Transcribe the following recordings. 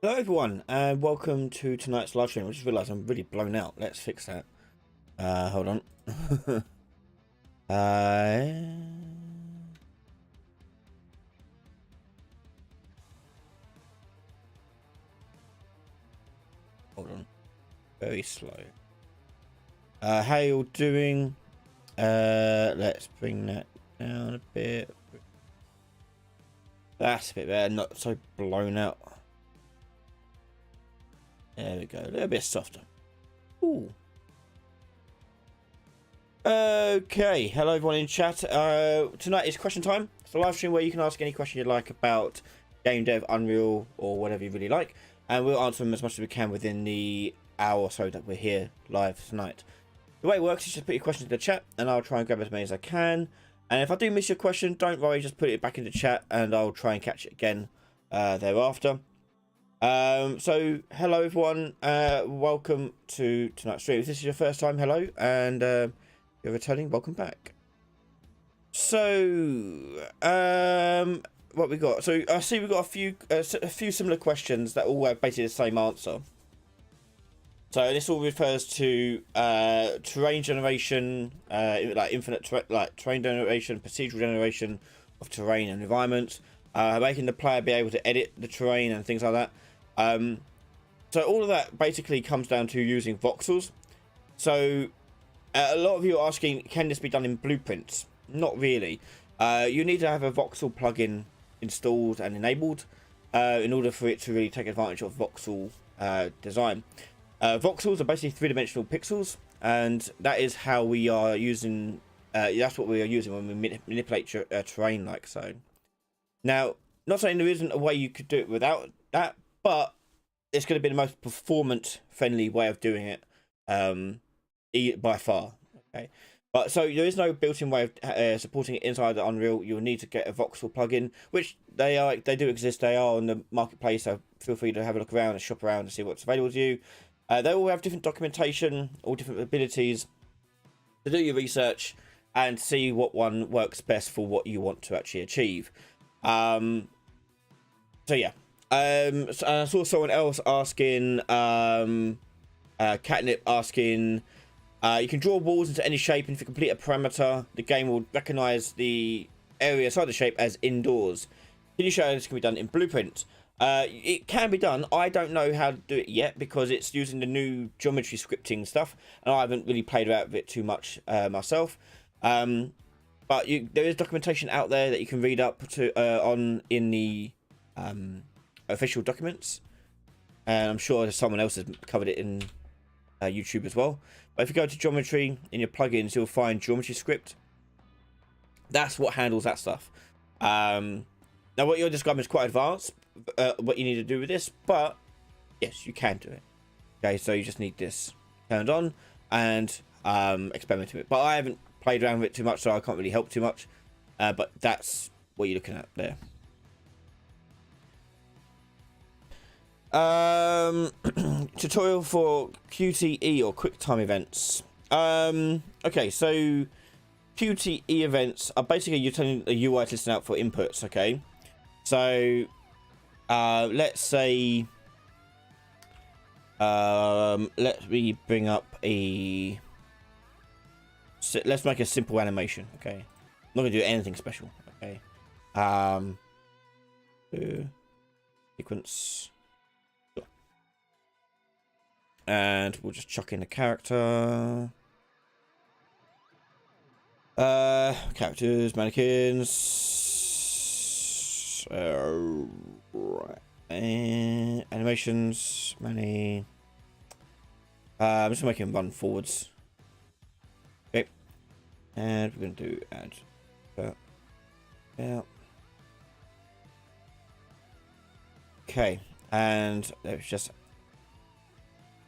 Hello everyone and welcome to tonight's live stream. I just realised I'm really blown out. Let's fix that. Hold on. Hold on. Very slow. How you all doing? Let's bring that down a bit. That's a bit better, not so blown out. There we go, a little bit softer. Ooh. Okay, hello everyone in chat. Tonight is question time. It's a live stream where you can ask any question you'd like about game dev, Unreal, or whatever you really like, and we'll answer them as much as we can within the hour or so that we're here live tonight. The way it works is just put your questions in the chat, and I'll try and grab as many as I can. And if I do miss your question, don't worry, just put it back in the chat, and I'll try and catch it again thereafter. So hello everyone, welcome to tonight's stream. If this is your first time, hello, and you're returning, welcome back. So what we got? So I see we've got a few similar questions that all have basically the same answer. So this all refers to terrain generation, like infinite terrain generation, procedural generation of terrain and environments, making the player be able to edit the terrain and things like that. So all of that basically comes down to using voxels. So a lot of you are asking, can this be done in blueprints? Not really. You need to have a voxel plugin installed and enabled in order for it to really take advantage of voxel design. Voxels are basically three-dimensional pixels, and that is how we are using. That's what we are using when we manipulate terrain like so. Now, not saying there isn't a way you could do it without that, but it's going to be the most performance-friendly way of doing it by far. Okay, but so there is no built-in way of supporting it inside the Unreal. You'll need to get a voxel plugin, which they do exist. They are on the marketplace, so feel free to have a look around and shop around and see what's available to you. They all have different documentation, all different abilities to do your research and see what one works best for what you want to actually achieve. So yeah. So I saw someone else asking, Catnip asking, you can draw walls into any shape, and if you complete a parameter, the game will recognize the area inside the shape as indoors. Can you show how this can be done in Blueprint? It can be done. I don't know how to do it yet because it's using the new geometry scripting stuff, and I haven't really played around with it too much myself. But there is documentation out there that you can read up to on in the official documents, and I'm sure someone else has covered it in YouTube as well. But if you go to geometry in your plugins, you'll find geometry script. That's what handles that stuff. Now what you're describing is quite advanced, what you need to do with this, but yes, you can do it. Okay, so you just need this turned on and experiment with it. But I haven't played around with it too much, so I can't really help too much. But that's what you're looking at there. Tutorial for QTE or QuickTime events. Okay, so QTE events are basically you're telling the UI to listen out for inputs. Okay, so let's say let me bring up let's make a simple animation. Okay, I'm not gonna do anything special. Okay, sequence. And we'll just chuck in a character. Characters, mannequins. Right. Animations, many. I'm just making run forwards. Okay. And we're going to do add that. Yeah. Okay. And there's just.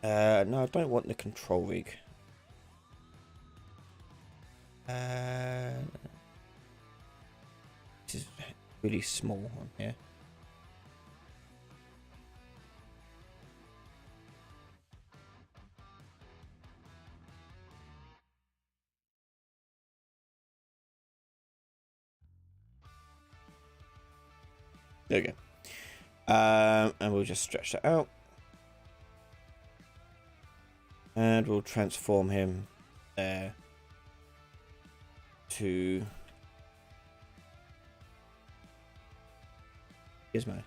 No, I don't want the control rig. This is really small on here. There we go. And we'll just stretch that out. And we'll transform him there to Gizmo.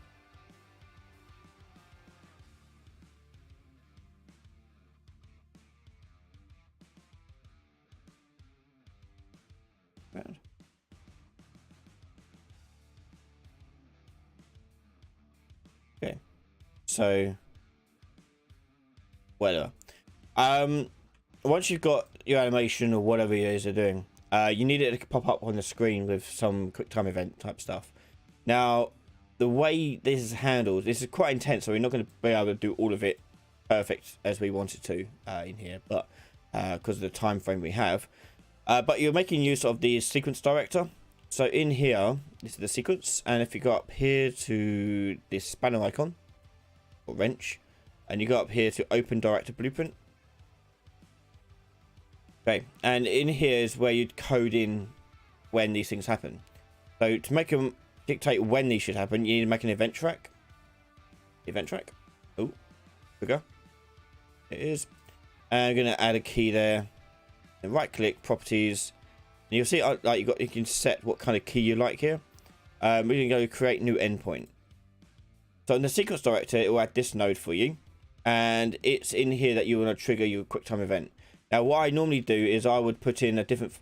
Okay, so whatever. Once you've got your animation or whatever it is you're doing, you need it to pop up on the screen with some quick time event type stuff. Now, the way this is handled, this is quite intense, so we're not going to be able to do all of it perfect as we wanted to in here, but because of the time frame we have. But you're making use of the sequence director. So in here, this is the sequence, and if you go up here to this spanner icon or wrench, and you go up here to open director blueprint. Okay, and in here is where you'd code in when these things happen. So to make them dictate when these should happen, you need to make an event track. Event track. Oh, bigger. It is. And I'm gonna add a key there. And right click properties. And you'll see like you can set what kind of key you like here. We're gonna go create new endpoint. So in the sequence director, it will add this node for you, and it's in here that you want to trigger your QuickTime event. Now, what I normally do is I would put in a different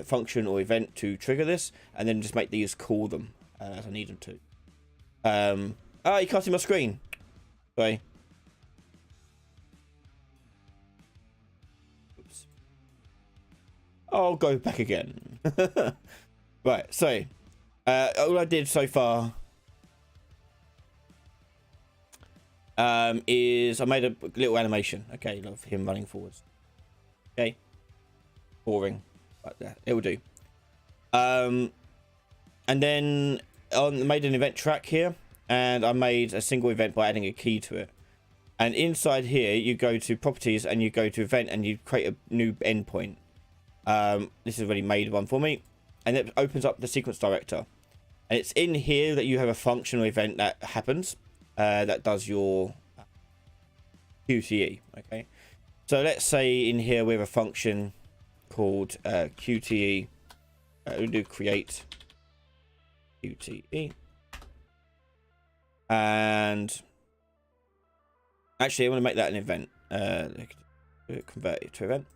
function or event to trigger this, and then just make these call them as I need them to. Oh, you can't see my screen. Sorry. Oops. I'll go back again. Right, so all I did so far is I made a little animation, okay, of him running forwards. Okay, boring, like that. It will do. And then I made an event track here, and I made a single event by adding a key to it. And inside here, you go to properties and you go to event and you create a new endpoint. This has already made one for me, and it opens up the sequence director. And it's in here that you have a functional event that happens that does your QTE. Okay. So let's say in here we have a function called QTE. We'll do create QTE. And actually I want to make that an event. Convert it to event.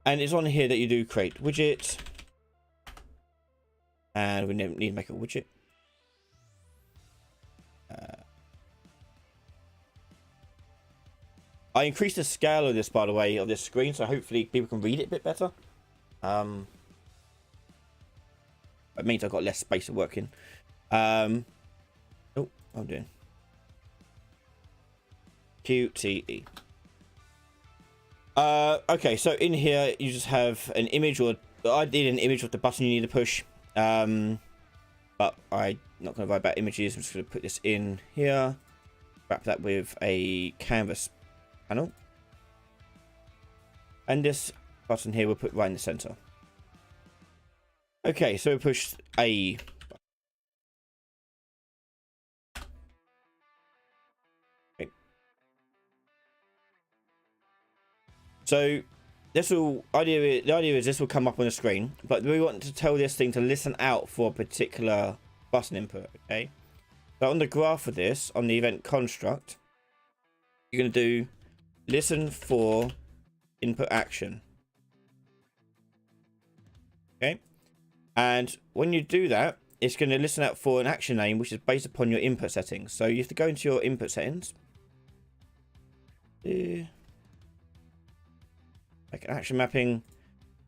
And it's on here that you do create widget. And we need to make a widget. I increased the scale of this, by the way, of this screen, so hopefully people can read it a bit better. It means I've got less space to work in. Oh, I'm doing QTE. Okay, so in here you just have an image, or I did an image of the button you need to push. But I'm not going to write about images. I'm just going to put this in here. Wrap that with a canvas panel, and this button here we'll put right in the center. Okay, so we push A. Okay. So this will the idea is this will come up on the screen, but we want to tell this thing to listen out for a particular button input. Okay, so on the graph of this, on the event construct, you're going to do listen for input action. Okay, and when you do that, it's going to listen out for an action name which is based upon your input settings. So you have to go into your input settings, make an action mapping,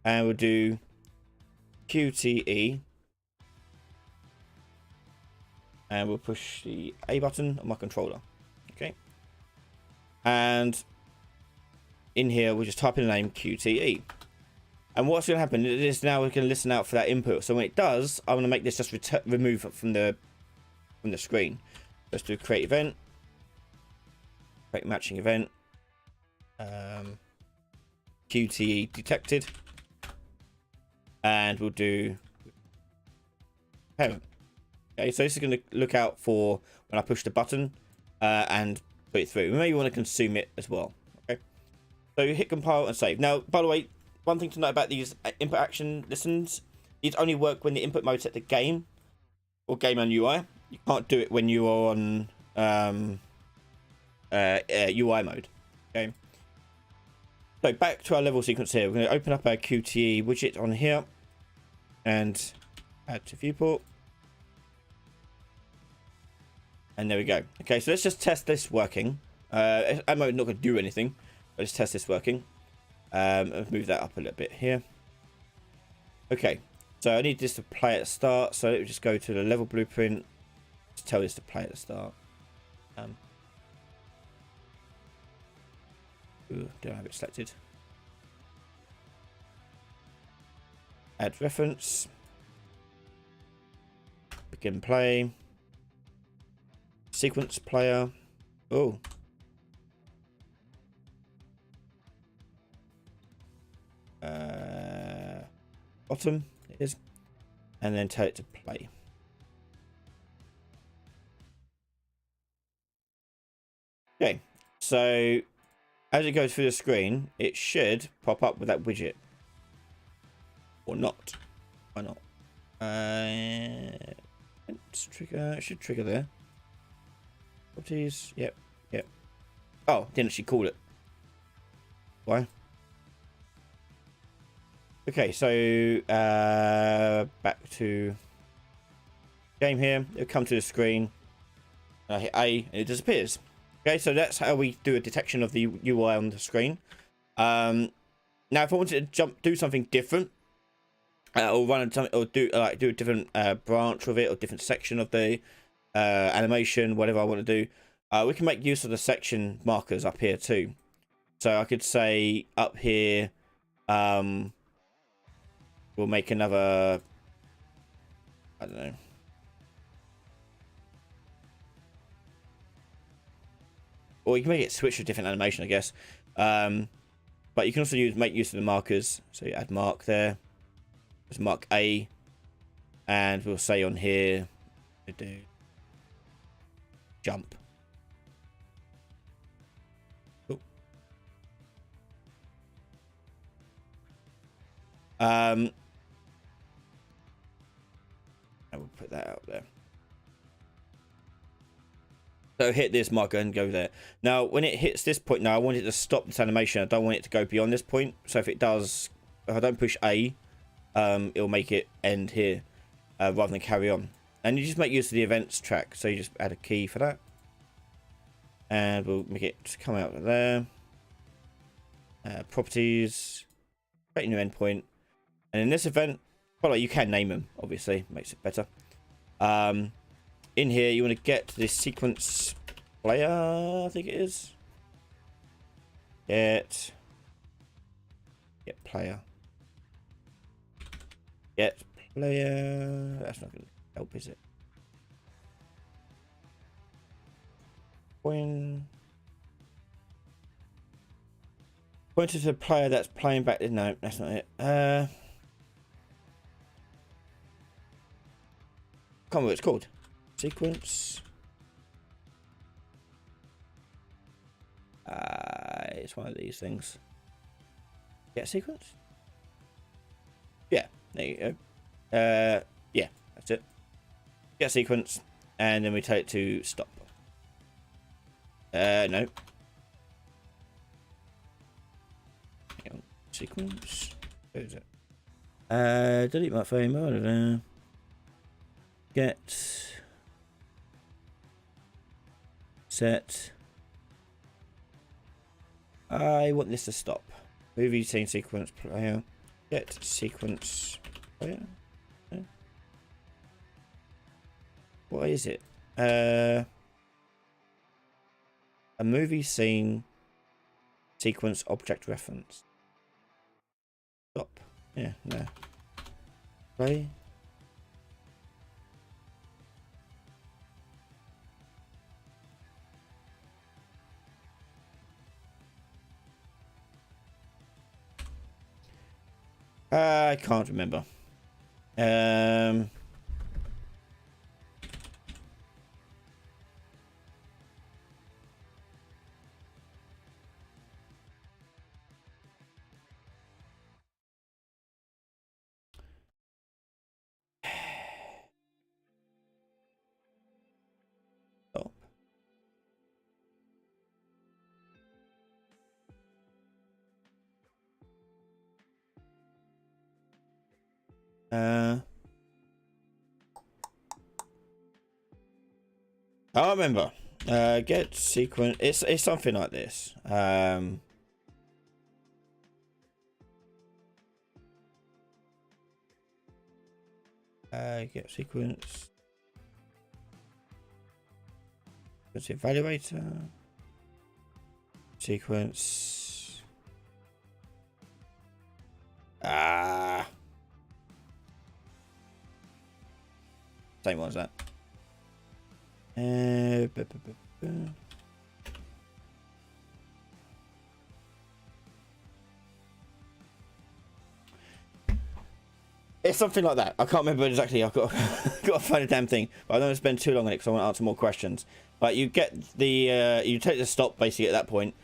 and we'll do QTE, and we'll push the A button on my controller. Okay, and in here we'll just type in the name QTE, and what's going to happen is now we're going to listen out for that input. So when it does, I want to make this just remove from the screen. Let's do create event, create matching event, QTE detected, and we'll do parent. Okay, so this is going to look out for when I push the button and put it through. We may want to consume it as well. Okay, so you hit compile and save. Now, by the way, one thing to note about these input action listens, these only work when the input mode set to game or game on UI. You can't do it when you are on UI mode. Okay. So back to our level sequence here. We're going to open up our QTE widget on here and add to viewport. And there we go. Okay, so let's just test this working. I'm not going to do anything. Let's test this working. Let's move that up a little bit here. Okay, so I need this to play at the start. So let me just go to the level blueprint. Just tell this to play at the start. Ooh, don't have it selected. Add reference. Begin play. Sequence player. Oh. Bottom it is. And then tell it to play. Okay. So as it goes through the screen, it should pop up with that widget. Or not. Why not? Let's trigger. It should trigger there. Properties. Yep. Yep. Oh, didn't actually call it. Why? Okay, so back to game here. It'll come to the screen. I hit A and it disappears. Okay, so that's how we do a detection of the UI on the screen. Now, if I wanted to do something different, or run or do a different branch of it, or different section of the animation, whatever I want to do, we can make use of the section markers up here too. So I could say up here, we'll make another, I don't know. Or you can make it switch to different animation, I guess. But you can also make use of the markers. So you add mark there. Let's mark A. And we'll say on here, we do jump. Oh. And we'll put that out there. So hit this marker and go there. Now, when it hits this point, now I want it to stop this animation. I don't want it to go beyond this point. So if it does, if I don't push A, it'll make it end here rather than carry on. And you just make use of the events track. So you just add a key for that. And we'll make it come out of there. Properties. Create a new endpoint. And in this event, well, you can name them, obviously. Makes it better. In here, you want to get this sequence player, I think it is. Get player. Get player. That's not going to help, is it? Point to the player that's playing back. No, that's not it. Can't remember what it's called. Sequence. It's one of these things. Get sequence? Yeah, there you go. Yeah, that's it. Get sequence, and then we tell it to stop. No. Hang on. Sequence. Where is it? Delete my frame. Get. Set. I want this to stop. Movie scene sequence player. Get sequence player. What is it? A movie scene sequence object reference. Stop. Yeah, no. Play. I can't remember. I remember. Get sequence. It's something like this. Get sequence. Let's evaluator. Sequence. Same one as that. It's something like that. I can't remember exactly. I've got got to find a damn thing. But I don't want to spend too long on it because I want to answer more questions. But you get the you take the stop basically at that point.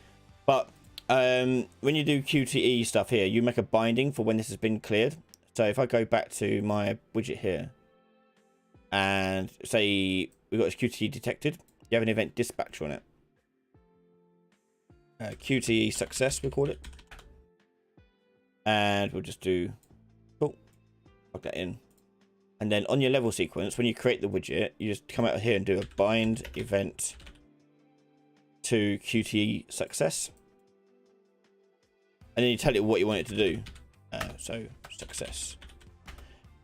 But when you do QTE stuff here, you make a binding for when this has been cleared. So if I go back to my widget here and say we've got this QTE detected, you have an event dispatcher on it. QTE success, we call it. And we'll just do, plug that in. And then on your level sequence, when you create the widget, you just come out here and do a bind event to QTE success. And then you tell it what you want it to do. So success.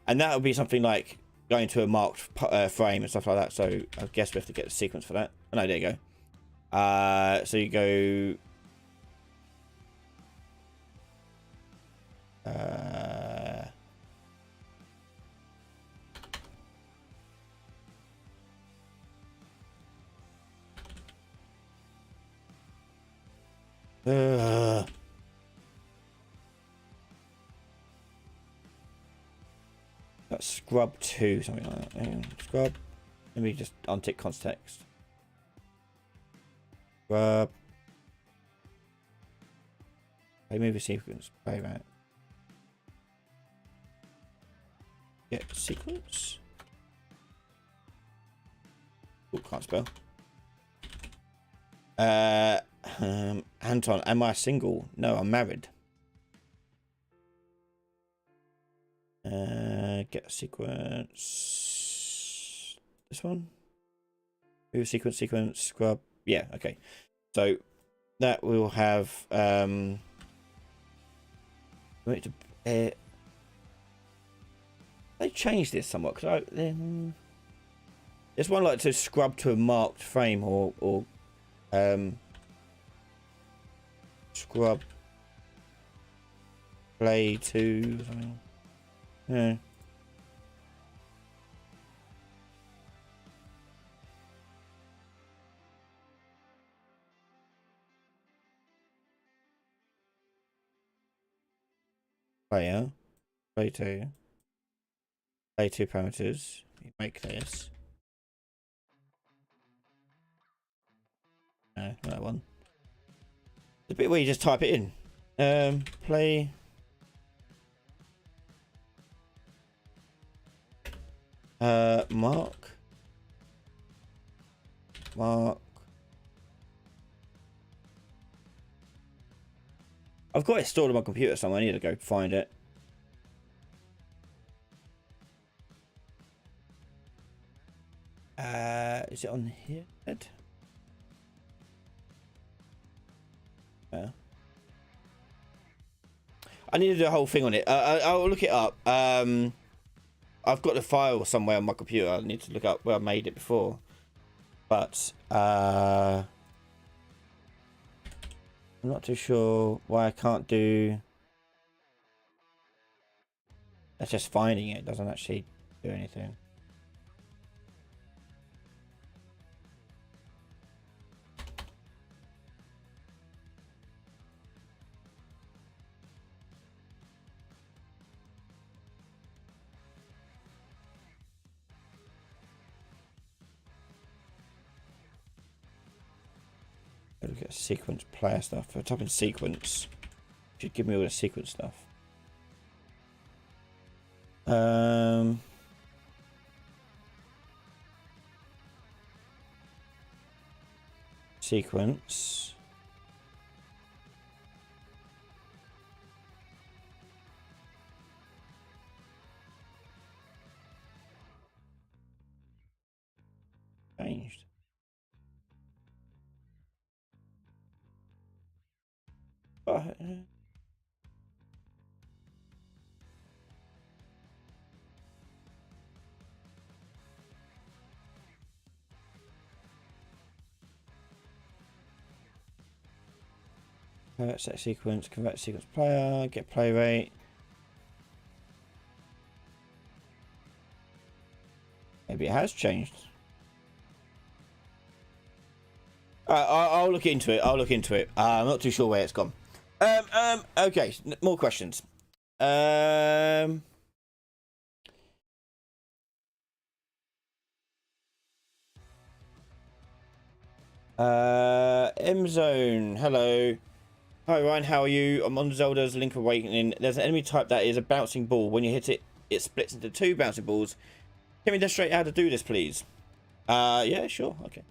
And that would be something like going to a marked frame and stuff like that. So I guess we have to get the sequence for that. Oh, no, there you go. So you go. That's scrub 2, something like that. Scrub. Let me just untick context. Scrub. Play movie sequence. Play that. Get sequence. Oh, can't spell. Anton, am I single? No, I'm married. Get a sequence. This one. Move sequence, scrub. Yeah, okay. So that will have wait to they changed this somewhat because there's one like to scrub to a marked frame or scrub play to something. Yeah. Player, play two parameters. You make this. No, not that one. The bit where you just type it in. Play. Mark. I've got it stored on my computer somewhere. I need to go find it. Is it on here? Yeah. I need to do a whole thing on it. I'll look it up. I've got the file somewhere on my computer. I need to look up where I made it before. But I'm not too sure why I can't do. That's just finding it. Doesn't actually do anything. Look at sequence player stuff. If I type in sequence, it should give me all the sequence stuff. Sequence. changed? Set sequence, convert sequence player, get play rate. Maybe it has changed. I'll look into it. I'll look into it. I'm not too sure where it's gone. Okay, more questions. M Zone. Hello. Hi Ryan, how are you? I'm on Zelda's Link Awakening. There's an enemy type that is a bouncing ball. When you hit it, it splits into 2 bouncing balls. Can we demonstrate how to do this, please? Yeah, sure. Okay.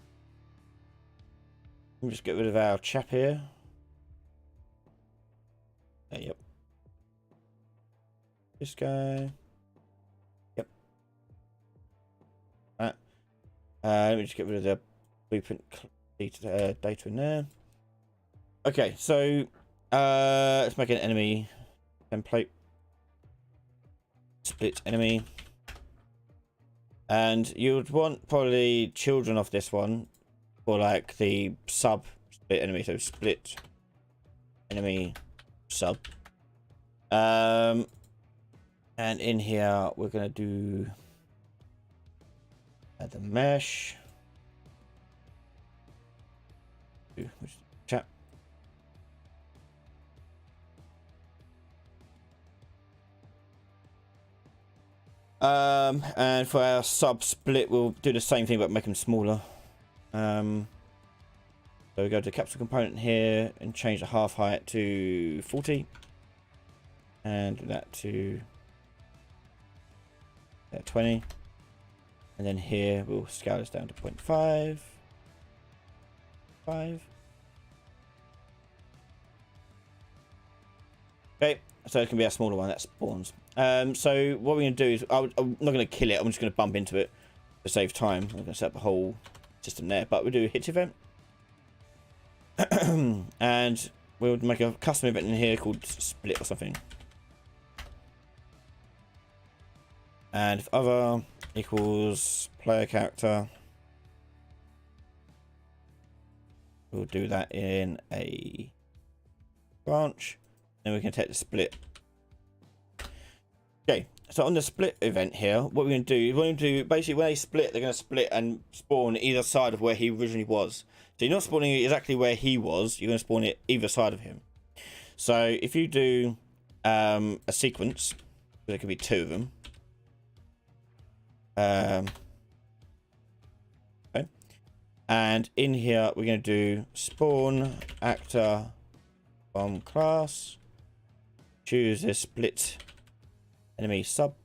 Let me just get rid of our chap here. Yep. This guy. Yep. Alright. Let me just get rid of the blueprint data in there. Okay, so let's make an enemy template. Split enemy. And you would want probably children of this one for like the sub split enemy. So split enemy sub. And in here we're gonna do the mesh. Chat. And for our sub split, we'll do the same thing but make them smaller. So we go to capsule component here and change the half height to 40, and do that to 20, and then here we'll scale this down to 0.5. Okay, so it can be a smaller one that spawns. So what we're going to do is, I'm not going to kill it, I'm just going to bump into it to save time. I'm going to set up the whole system there, but we'll do a hit event. And we'll make a custom event in here called split or something. And if other equals player character, we'll do that in a branch. Then we can take the split. Okay, so on the split event here, what we're going to do is we're going to basically when they split, they're going to split and spawn either side of where he originally was. So you're not spawning exactly where he was, you're going to spawn it either side of him. So if you do a sequence, there could be 2 of them. Okay. And in here we're going to do spawn actor from class, choose a split enemy sub,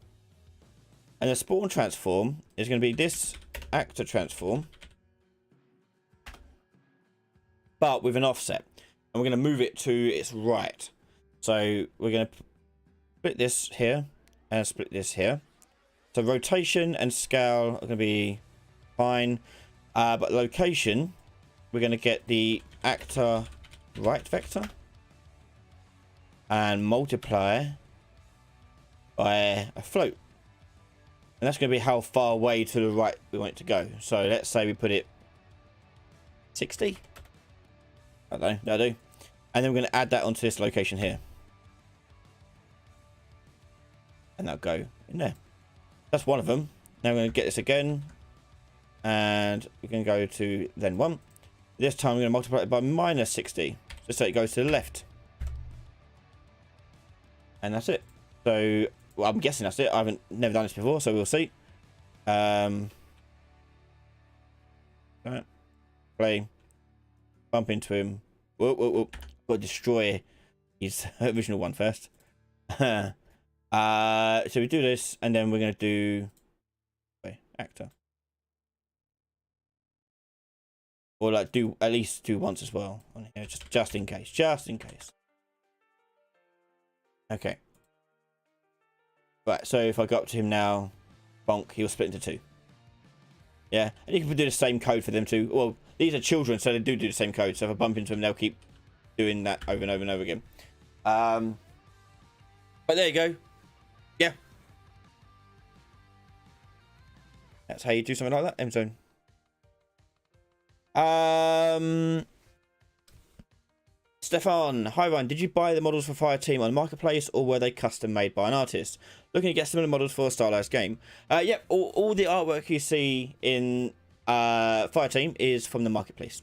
and the spawn transform is going to be this actor transform but with an offset, and we're going to move it to its right. So we're going to split this here and split this here. So rotation and scale are going to be fine, but location, we're going to get the actor right vector and multiply by a float, and that's going to be how far away to the right we want it to go. So let's say we put it 60. I don't know, that'll do. And then we're going to add that onto this location here, and that'll go in there. That's one of them. Now we're going to get this again, and we're going to go to then 1. This time we're going to multiply it by minus 60, just so it goes to the left, and that's it. So well, I'm guessing that's it. I haven't never done this before, so we'll see. Right. Play. Bump into him. Whoa, whoa, whoa. Got to destroy his original one first. So we do this, and then we're going to do actor. Or like do at least do once as well on here, just in case. Just in case. Okay. Right, so if I go up to him now, bonk, he'll split into 2. Yeah, and you can do the same code for them too. Well, these are children, so they do the same code. So if I bump into them, they'll keep doing that over and over and over again. But there you go. Yeah. That's how you do something like that, M-Zone. Stefan, hi Ryan, did you buy the models for Fireteam on Marketplace or were they custom made by an artist? Looking to get similar models for a stylized game. Yep, all the artwork you see in Fireteam is from the Marketplace.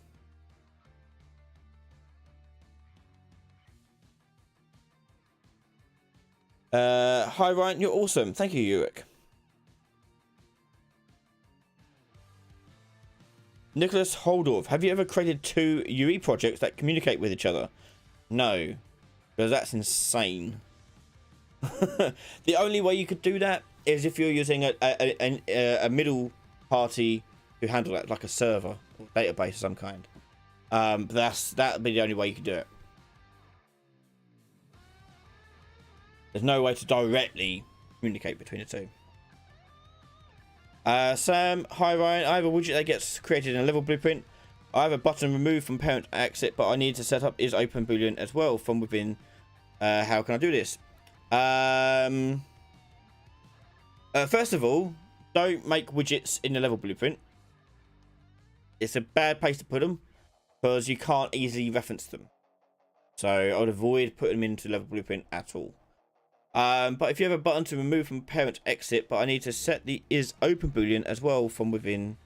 Hi Ryan, you're awesome. Thank you, Yurik. Nicholas Holdorf, have you ever created two UE projects that communicate with each other? No, because that's insane. The only way you could do that is if you're using a middle party who handle that, like a server or database of some kind. That'd be the only way you could do it. There's no way to directly communicate between the two. Sam, hi Ryan. I have a widget that gets created in a level blueprint. I have a button remove from parent exit, but I need to set up is open boolean as well from within. How can I do this? First of all, don't make widgets in the level blueprint. It's a bad place to put them because you can't easily reference them. So I would avoid putting them into level blueprint at all. But if you have a button to remove from parent exit, but I need to set the is open boolean as well from within.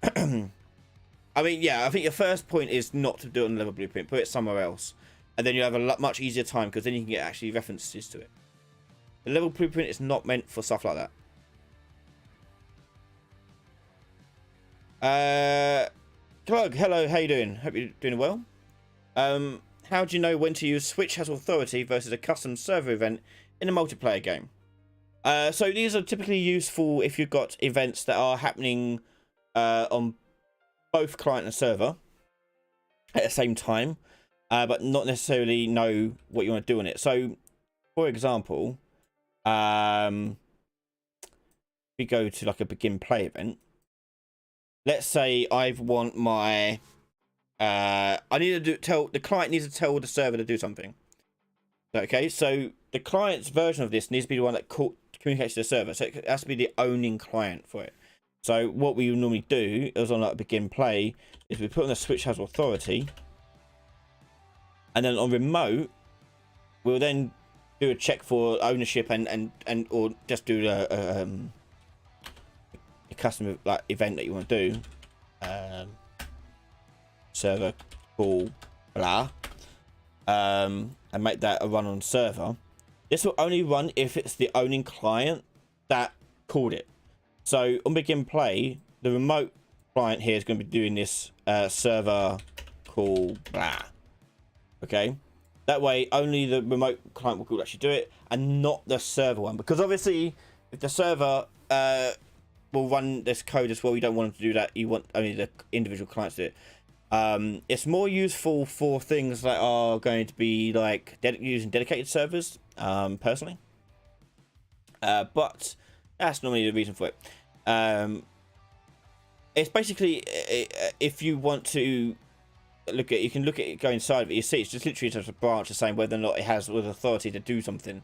I mean, yeah, I think your first point is not to do it on the level blueprint. Put it somewhere else, and then you have a much easier time because then you can get actually references to it. The level blueprint is not meant for stuff like that. Glug, hello, how you doing? Hope you're doing well. How do you know when to use Switch has authority versus a custom server event in a multiplayer game? So these are typically useful if you've got events that are happening on both client and server at the same time, but not necessarily know what you want to do on it. So, for example, we go to like a begin play event. Let's say I want my I need to tell the client needs to tell the server to do something. Okay, so the client's version of this needs to be the one that communicates to the server. So it has to be the owning client for it. So what we normally do is on like begin play is we put on the Switch has authority, and then on remote we'll then do a check for ownership and or just do a custom like event that you want to do. Server call blah and make that a run on server. This will only run if it's the owning client that called it. So on begin play, the remote client here is going to be doing this server call blah. Okay, that way only the remote client will actually do it and not the server one, because obviously if the server will run this code as well, you don't want them to do that. You want only the individual clients to do it. It's more useful for things that are going to be like using dedicated servers, personally. But that's normally the reason for it. It's basically if you want to look at, you can look at it, go inside of it. You see, it's just literally just a branch of saying whether or not it has with authority to do something,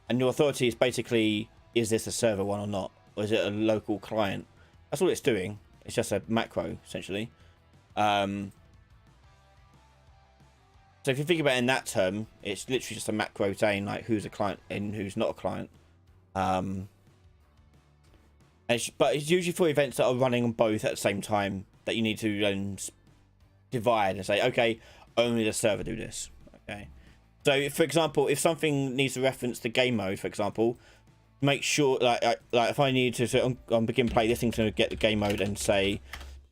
and your authority is basically, is this a server one or not, or is it a local client? That's all it's doing. It's just a macro essentially. So if you think about it in that term, it's literally just a macro saying like who's a client and who's not a client. But it's usually for events that are running on both at the same time that you need to divide and say, okay, only the server do this. Okay. So for example, if something needs to reference the game mode, for example, make sure like if I need to say on begin play, this thing's going to get the game mode and say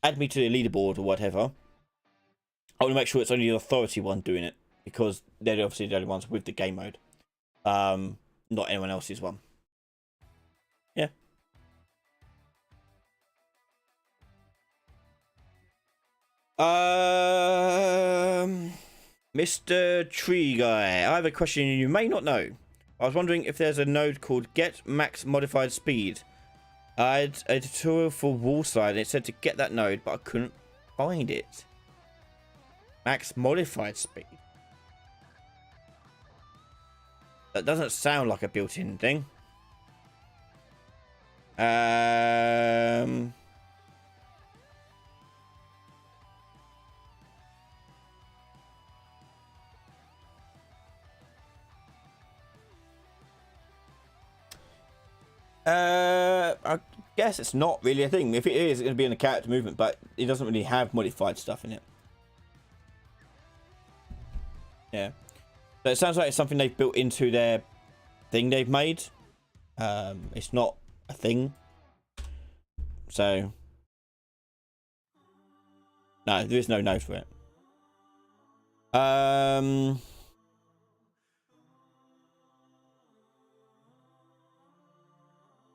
add me to the leaderboard or whatever. I want to make sure it's only the authority one doing it, because they're obviously the only ones with the game mode, not anyone else's one. Yeah. Mr. Tree Guy, I have a question you may not know. I was wondering if there's a node called get max modified speed. I had a tutorial for wall slide and it said to get that node, but I couldn't find it. Max modified speed. That doesn't sound like a built-in thing. I guess it's not really a thing. If it is, it's going to be in the character movement, but it doesn't really have modified stuff in it. Yeah. So it sounds like it's something they've built into their thing they've made. It's not a thing. So no, there is no node for it.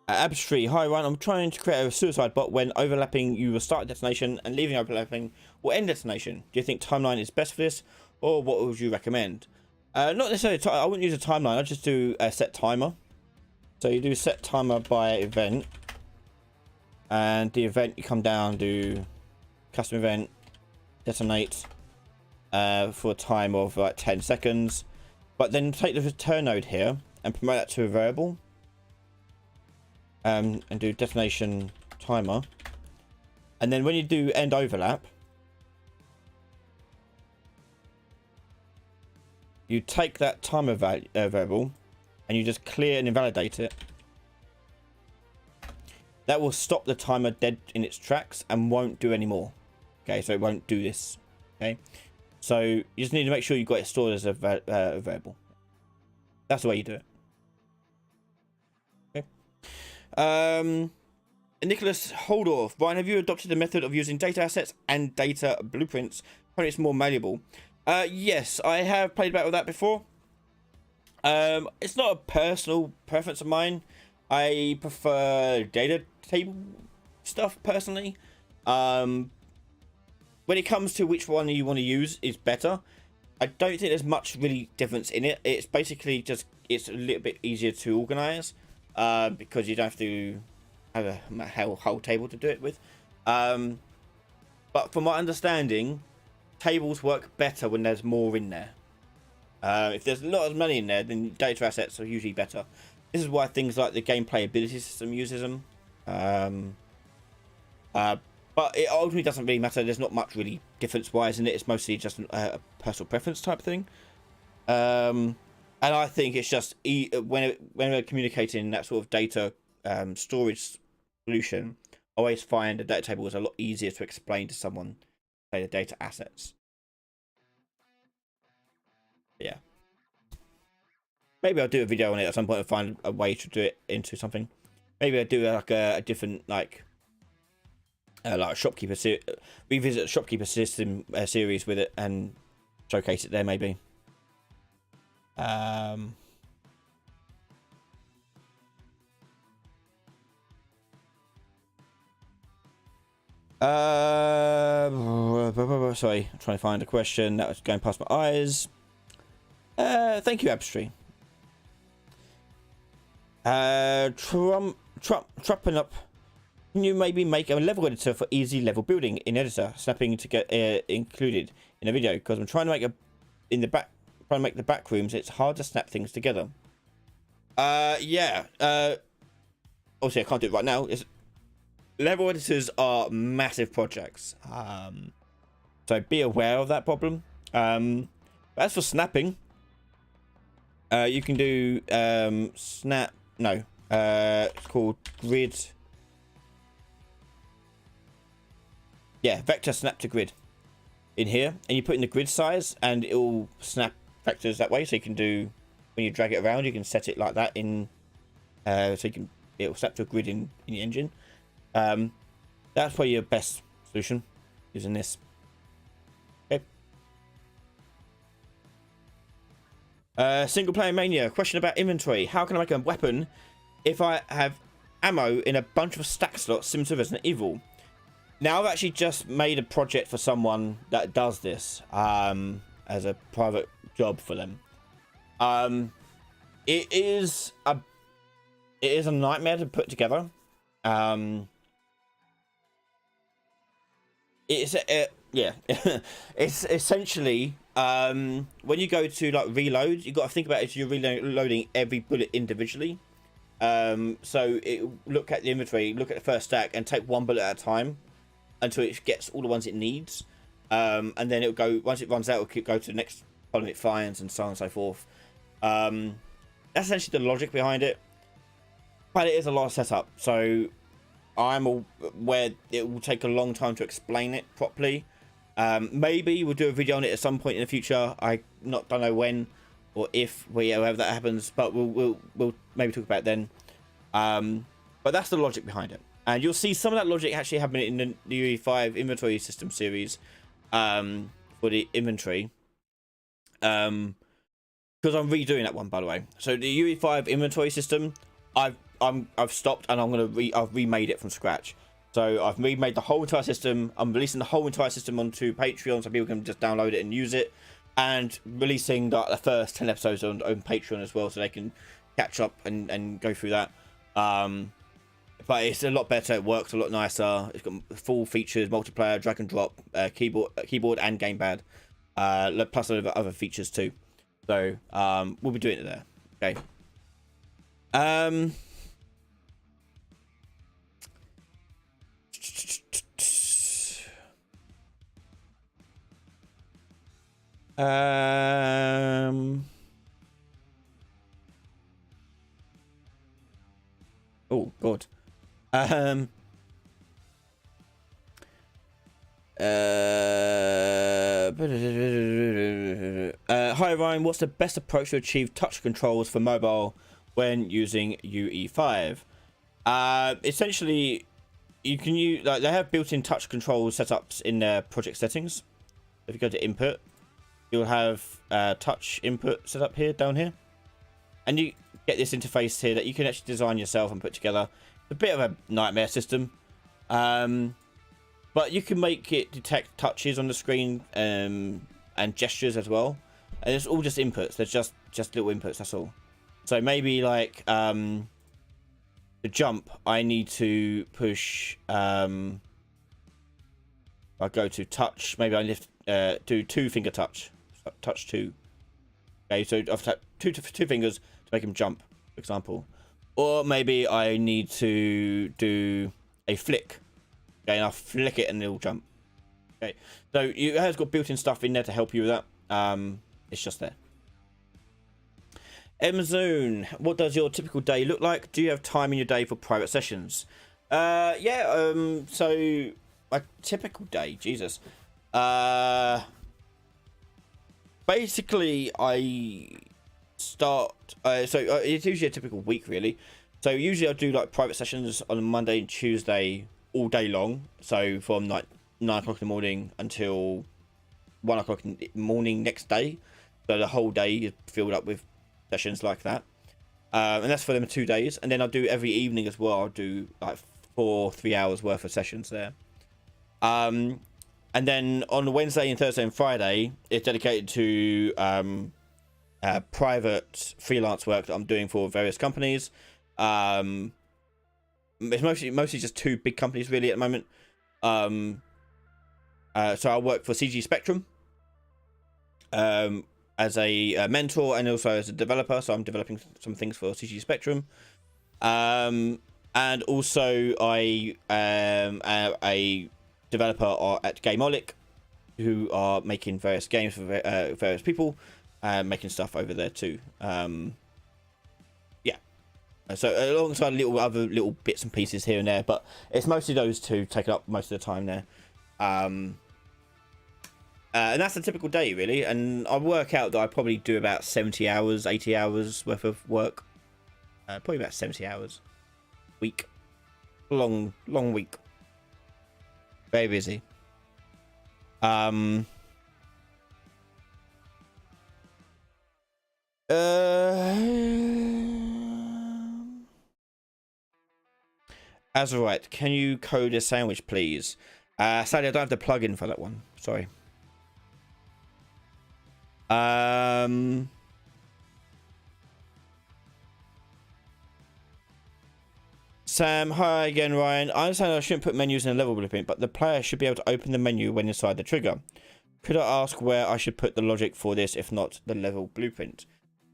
Abstree, hi Ryan, I'm trying to create a suicide bot. When overlapping you will start destination and leaving overlapping will end destination. Do you think timeline is best for this, or what would you recommend? Not necessarily, I wouldn't use a timeline, I'd just do a set timer. So you do set timer by event, and the event you come down, do custom event, detonate for a time of like 10 seconds, but then take the return node here and promote that to a variable. And do detonation timer, and then when you do end overlap, you take that timer variable and you just clear and invalidate it. That will stop the timer dead in its tracks and won't do any more. Okay, so it won't do this. Okay, so you just need to make sure you've got it stored as a variable. That's the way you do it. Nicholas Holdorf, Ryan, have you adopted the method of using data assets and data blueprints? Apparently it's more malleable. Yes, I have played about with that before. It's not a personal preference of mine. I prefer data table stuff personally. When it comes to which one you want to use is better, I don't think there's much really difference in it. It's basically just, it's a little bit easier to organize. Because you don't have to have a whole table to do it with. But from my understanding, tables work better when there's more in there. If there's not as many in there, then data assets are usually better. This is why things like the gameplay ability system uses them. But it ultimately doesn't really matter. There's not much really difference-wise in it. It's mostly just a personal preference type thing. And I think it's just when we're communicating that sort of data storage solution, I always find a data table is a lot easier to explain to someone, say, the data assets. Yeah. Maybe I'll do a video on it at some point and find a way to do it into something. Maybe I'll do like a different like a shopkeeper revisit a shopkeeper system series with it and showcase it there maybe. Sorry, I'm trying to find a question that was going past my eyes. Thank you, Abstree. Trumping up. Can you maybe make a level editor for easy level building in editor, snapping to get included in a video? Because I'm trying to make trying to make the back rooms. It's hard to snap things together. Yeah. Obviously, I can't do it right now. Level editors are massive projects. So be aware of that problem. As for snapping, you can do snap. No, it's called grid. Yeah, vector snap to grid in here, and you put in the grid size, and it will snap vectors that way. So you can do, when you drag it around, you can set it like that in. So you can, it will snap to a grid in the engine. That's probably your best solution using this. Okay. Single player mania question about inventory. How can I make a weapon if I have ammo in a bunch of stack slots similar to Resident Evil? Now I've actually just made a project for someone that does this as a private job for them. It is a nightmare to put together. Um, it's yeah, it's essentially when you go to like reload, you got to think about it. You're reloading every bullet individually. So look at the inventory, look at the first stack, and take one bullet at a time until it gets all the ones it needs. And then it'll go, once it runs out, it'll go to the next column it finds, and so on and so forth. That's essentially the logic behind it, but it is a lot of setup. So I'm aware it will take a long time to explain it properly. Maybe we'll do a video on it at some point in the future. Don't know when or if whenever that happens, but we'll maybe talk about it then. But that's the logic behind it, and you'll see some of that logic actually happening in the UE5 inventory system series for the inventory. Because I'm redoing that one, by the way. So the UE5 inventory system, I've stopped, and I've remade it from scratch. So I've remade the whole entire system. I'm releasing the whole entire system onto Patreon, so people can just download it and use it. And releasing the first 10 episodes on Patreon as well, so they can catch up and go through that. But it's a lot better. It works a lot nicer. It's got full features, multiplayer, drag and drop, keyboard and gamepad, plus a lot of other features too. So we'll be doing it there. Okay. Oh god. Hi Ryan, what's the best approach to achieve touch controls for mobile when using UE5? Essentially, you can use, like, they have built-in touch control setups in their project settings. If you go to input, you'll have touch input set up here, down here, and you get this interface here that you can actually design yourself and put together. It's a bit of a nightmare system, but you can make it detect touches on the screen and gestures as well, and it's all just inputs. They're just little inputs, that's all. So maybe like the jump, I need to push, I go to touch, maybe I lift, do 2-finger touch 2. Okay, so I've tapped two fingers to make him jump, for example. Or maybe I need to do a flick. Okay, and I'll flick it and it'll jump. Okay, so it has got built-in stuff in there to help you with that. It's just there. Mzone, what does your typical day look like? Do you have time in your day for private sessions? Yeah, so my typical day, Jesus. Basically, I start, so it's usually a typical week, really. So usually I do like private sessions on Monday and Tuesday all day long. So from like 9 o'clock in the morning until 1 o'clock in the morning next day. So the whole day is filled up with sessions like that. And that's for them 2 days. And then I'll do every evening as well. I'll do like 3 hours worth of sessions there. And then on the Wednesday and Thursday and Friday, it's dedicated to private freelance work that I'm doing for various companies. It's mostly just 2 big companies really at the moment. So I work for CG Spectrum as a mentor and also as a developer. So I'm developing some things for CG Spectrum. And also I am a developer at Gameolic, who are making various games for various people, making stuff over there too. Yeah, so alongside other little bits and pieces here and there, but it's mostly those 2 taking up most of the time there. And that's a typical day really, and I work out that I probably do about 70 hours 80 hours worth of work, probably about 70 hours a week. Long week, very busy. Azurite, can you code a sandwich, please? Sadly, I don't have the plugin for that one. Sorry. Sam, hi again, Ryan. I understand I shouldn't put menus in a level blueprint, but the player should be able to open the menu when inside the trigger. Could I ask where I should put the logic for this, if not the level blueprint?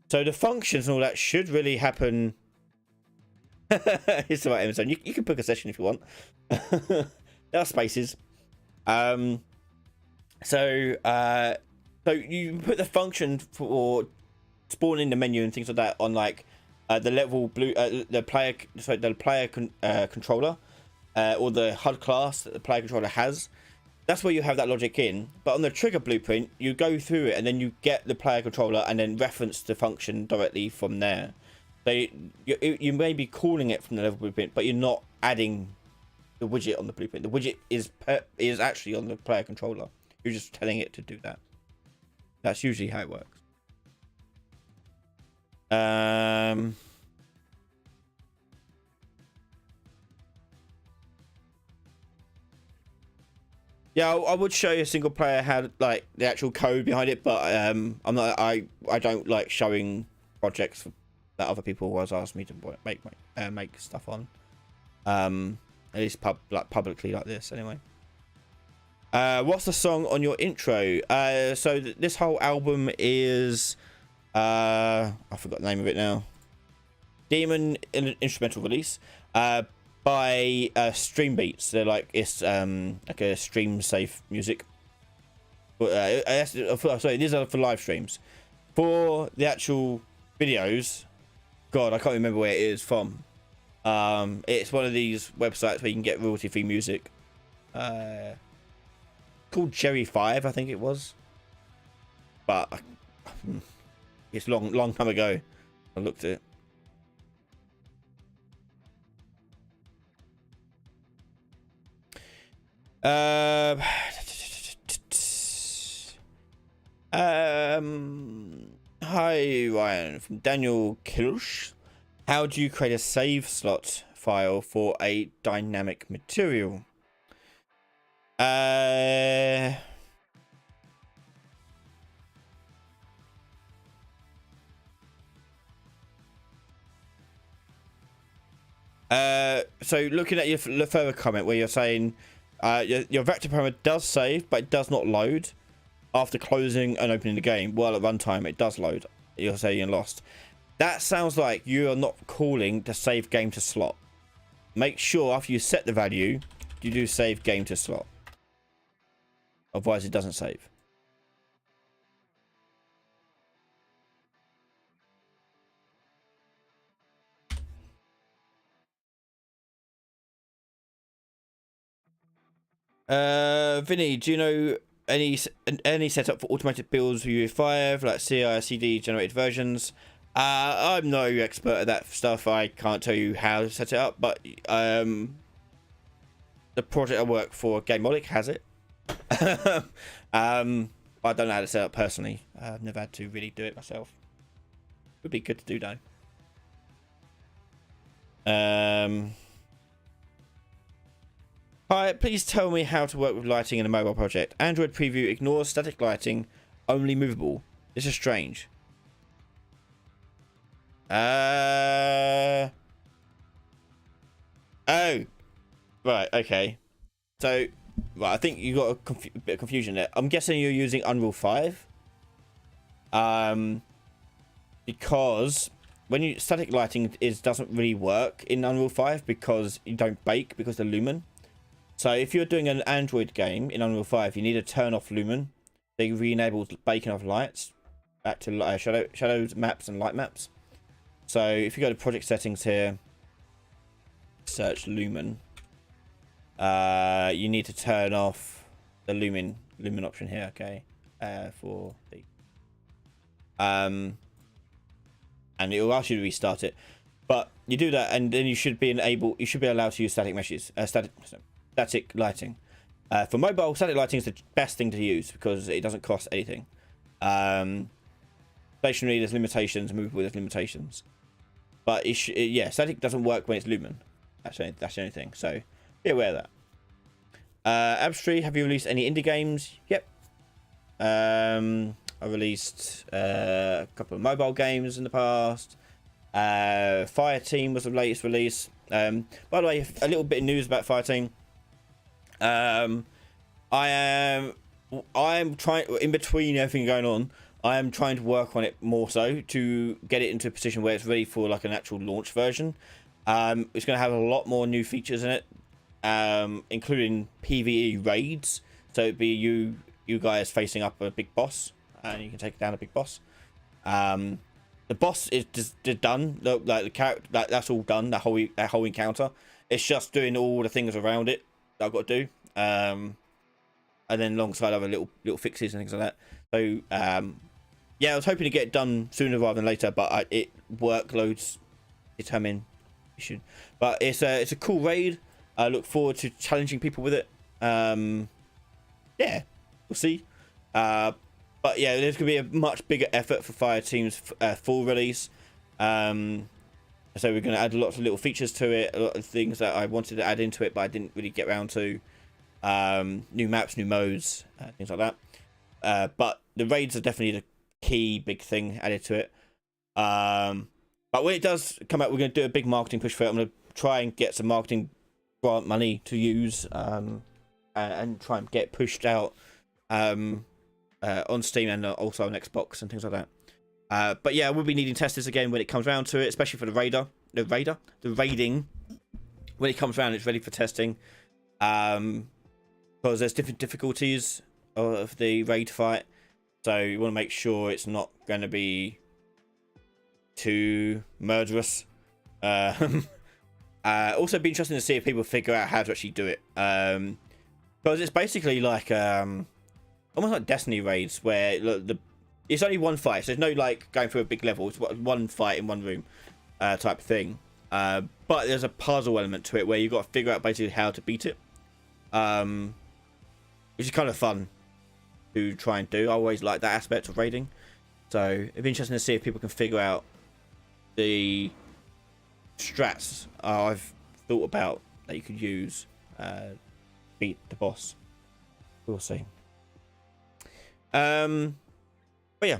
So the functions and all that should really happen. It's alright, Amazon. You can book a session if you want. There are spaces. So you put the function for spawning the menu and things like that on like the level the player controller or the HUD class that the player controller has. That's where you have that logic in. But on the trigger blueprint, you go through it and then you get the player controller and then reference the function directly from there. So you may be calling it from the level blueprint, but you're not adding the widget on the blueprint. The widget is actually on the player controller. You're just telling it to do that. That's usually how it works. Yeah, I would show you a single player how like the actual code behind it, but I'm not. I don't like showing projects that other people always ask me to make stuff on. At least publicly like this anyway. What's the song on your intro? So this whole album is I forgot the name of it now. Demon instrumental release by Stream Beats. They're like it's like a stream safe music. Sorry, these are for live streams. For the actual videos, God, I can't remember where it is from. It's one of these websites where you can get royalty free music. Called Cherry 5, I think it was. But it's long time ago. I looked at it. Hi Ryan from Daniel Kirsch. How do you create a save slot file for a dynamic material? So looking at your further comment where you're saying your vector parameter does save, but it does not load after closing and opening the game. Well, at runtime, it does load. You're saying you're lost. That sounds like you are not calling the save game to slot. Make sure after you set the value, you do save game to slot. Otherwise, it doesn't save. Vinny, do you know any setup for automated builds for UE5 like CI/CD generated versions? I'm no expert at that stuff. I can't tell you how to set it up, but the project I work for, Gameolic, has it. I don't know how to set up personally. I've never had to really do it myself. Would be good to do though. Hi, please tell me how to work with lighting in a mobile project. Android preview ignores static lighting, only movable. This is strange. Oh, right, okay. So, right, I think you got a bit of confusion there. I'm guessing you're using Unreal 5. Because when you static lighting doesn't really work in Unreal 5 because you don't bake because of the lumen. So if you're doing an Android game in Unreal 5, you need to turn off lumen. They re-enable baking of lights back to shadows maps and light maps. So if you go to project settings here, search lumen. You need to turn off the lumen option here, okay? For the and it will ask you to restart it. But you do that, and then you should be allowed to use static meshes, static lighting. For mobile, static lighting is the best thing to use because it doesn't cost anything. Stationary, there's limitations. Movable, there's limitations. But yeah, static doesn't work when it's lumen. That's the only thing. So be aware of that. Abstree, have you released any indie games? Yep. I released a couple of mobile games in the past. Fireteam was the latest release. By the way, a little bit of news about Fireteam. I am trying, in between everything going on, I am trying to work on it more so to get it into a position where it's ready for like an actual launch version. It's going to have a lot more new features in it, including PvE raids. So it'd be you guys facing up a big boss, and you can take down a big boss. The boss is just done. Like the character, that's all done. That whole encounter. It's just doing all the things around it that I've got to do. And then alongside other little fixes and things like that. So yeah, I was hoping to get it done sooner rather than later, but workloads determine you should. But it's a cool raid. I look forward to challenging people with it. Yeah, we'll see. But yeah, there's gonna be a much bigger effort for Fireteam's full release. So we're gonna add lots of little features to it, a lot of things that I wanted to add into it, but I didn't really get around to. New maps, new modes, things like that. But the raids are definitely the key big thing added to it. But when it does come out, we're going to do a big marketing push for it. I'm going to try and get some marketing grant money to use, and try and get pushed out on Steam and also on Xbox and things like that. But yeah, we'll be needing testers again when it comes around to it, especially for the raiding. When it comes around, it's ready for testing. Because there's different difficulties of the raid fight, so you want to make sure it's not going to be too murderous. Also, it'd be interesting to see if people figure out how to actually do it, because it's basically like almost like Destiny raids, where it's only one fight, so there's no like going through a big level. It's one fight in one room type of thing, but there's a puzzle element to it where you've got to figure out basically how to beat it, which is kind of fun to try and do. I always like that aspect of raiding, so it'd be interesting to see if people can figure out the strats I've thought about that you could use beat the boss. We'll see. But yeah.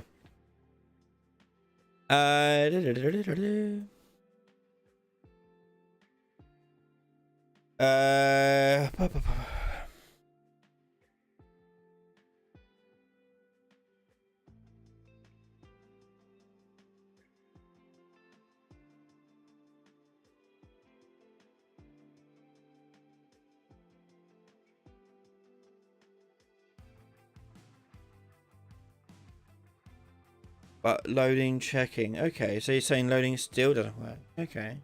But loading, checking. Okay, so you're saying loading still doesn't work. Okay.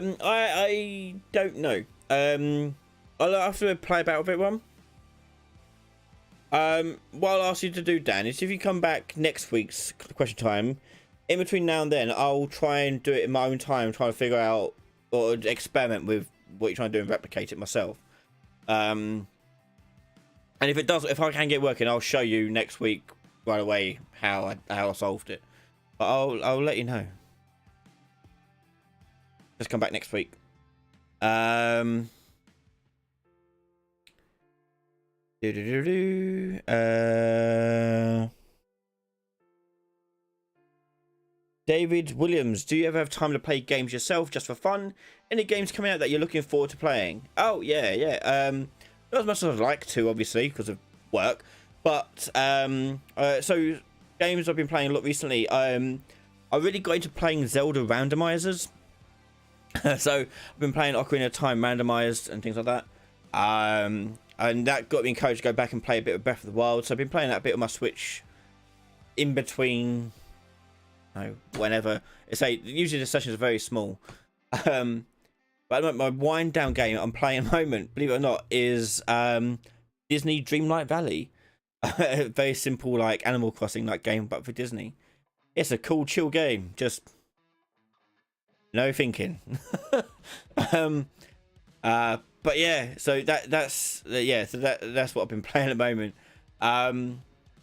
I don't know. I'll have to play about with it one. What I'll ask you to do, Dan, is if you come back next week's question time, in between now and then, I'll try and do it in my own time, trying to figure out or experiment with what you're trying to do and replicate it myself. And if I can get working, I'll show you next week right away how I solved it. But I'll let you know. Just come back next week. David Williams, do you ever have time to play games yourself just for fun? Any games coming out that you're looking forward to playing? Oh yeah. Not as much as I'd like to, obviously, because of work. But so games I've been playing a lot recently. I really got into playing Zelda randomizers. So I've been playing Ocarina of Time randomized and things like that. And that got me encouraged to go back and play a bit of Breath of the Wild. So I've been playing that bit on my Switch in between, whenever. Usually the sessions are very small. But my wind down game I'm playing at the moment, believe it or not, is Disney Dreamlight Valley. A very simple like Animal Crossing like game, but for Disney. It's a cool chill game. Just no thinking. But yeah, so that's what I've been playing at the moment.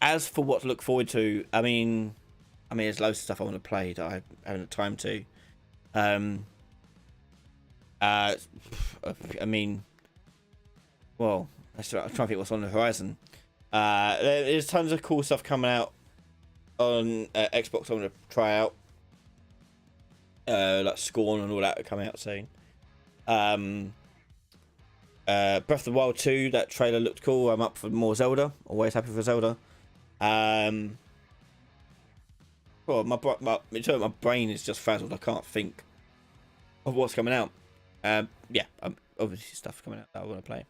as for what to look forward to, I mean, there's loads of stuff I want to play that I haven't had time to. I mean, well, I'm trying to think what's on the horizon. There's tons of cool stuff coming out on Xbox I want to try out. Like Scorn and all that are coming out soon. Breath of the Wild 2, that trailer looked cool. I'm up for more Zelda. Always happy for Zelda. Well, my brain is just frazzled. I can't think of what's coming out. Yeah, obviously stuff coming out that I want to play.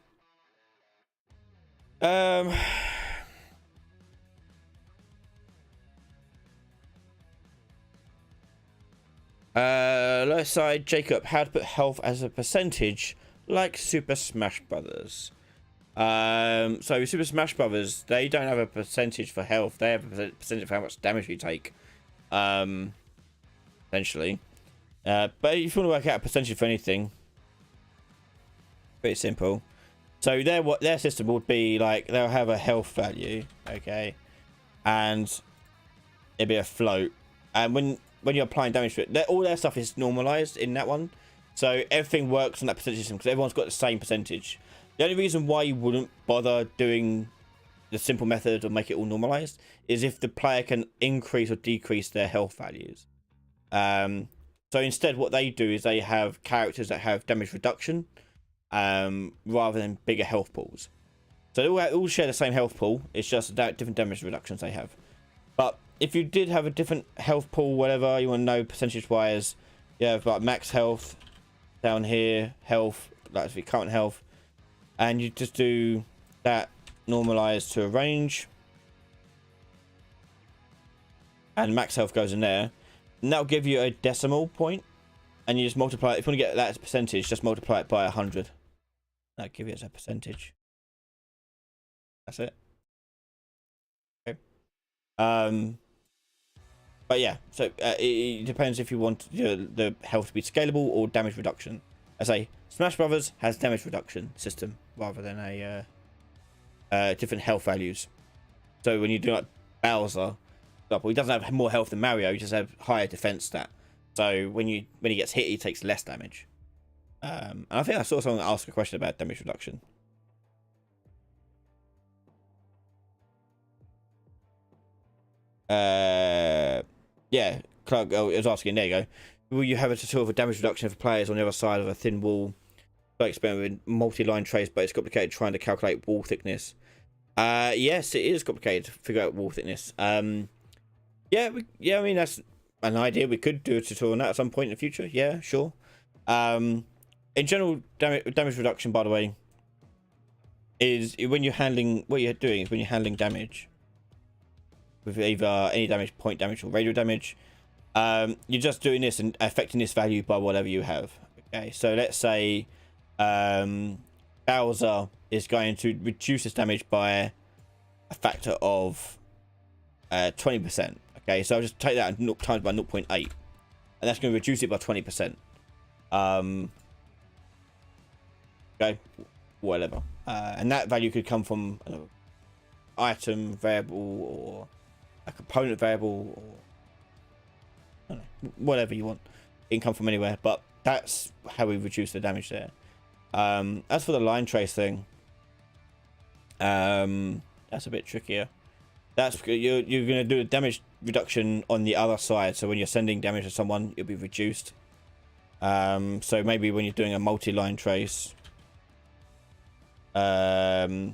Left side, Jacob, how to put health as a percentage like Super Smash Brothers. So Super Smash Brothers, they don't have a percentage for health. They have a percentage of how much damage you take. Essentially. But if you want to work out a percentage for anything, pretty simple. So their system would be like, they'll have a health value, okay, and it'd be a float, and when you're applying damage to it, all their stuff is normalized in that one, so everything works on that percentage system because everyone's got the same percentage. The only reason why you wouldn't bother doing the simple method or make it all normalized is if the player can increase or decrease their health values. So instead what they do is they have characters that have damage reduction rather than bigger health pools. So they all share the same health pool, it's just that different damage reductions they have. But if you did have a different health pool, whatever you want to know percentage wise, you have like max health down here, health, like the current health, and you just do that normalized to a range, and max health goes in there, and that'll give you a decimal point, and you just multiply it. If you want to get that as a percentage, just multiply it by 100. That'll give you as a percentage. That's it. Okay. But yeah, so it depends if you want the health to be scalable or damage reduction. I say Smash Brothers has damage reduction system rather than a different health values. So when you do like Bowser, he doesn't have more health than Mario, he just has higher defense stat. So when he gets hit, he takes less damage. And I think I saw someone ask a question about damage reduction. Yeah, Clark was asking, there you go. Will you have a tutorial for damage reduction for players on the other side of a thin wall? Like experiment with multi-line trace, but it's complicated trying to calculate wall thickness. Yes, it is complicated to figure out wall thickness. Yeah, I mean, that's an idea. We could do a tutorial on that at some point in the future. Yeah, sure. In general, damage reduction, by the way, is when you're handling, what you're doing is when you're handling damage with either any damage, point damage, or radial damage, you're just doing this and affecting this value by whatever you have. Okay, so let's say Bowser is going to reduce his damage by a factor of 20%. Okay, so I'll just take that and times by 0.8, and that's going to reduce it by 20%. Okay, whatever, and that value could come from an item variable or a component variable, or I don't know, whatever you want. It can come from anywhere, but that's how we reduce the damage there. As for the line trace thing, that's a bit trickier. That's you're going to do a damage reduction on the other side, so when you're sending damage to someone, it'll be reduced. So maybe when you're doing a multi-line trace, by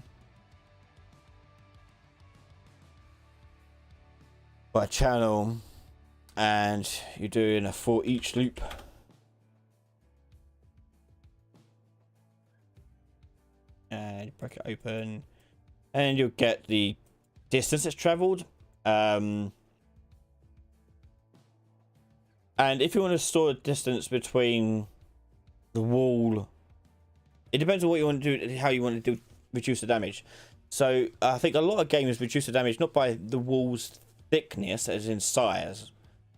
channel, and you're doing a for each loop, and you break it open, and you'll get the distance it's traveled. And if you want to store a distance between the wall, it depends on what you want to do, how you want to do reduce the damage. So I think a lot of gamers reduce the damage not by the wall's thickness as in size,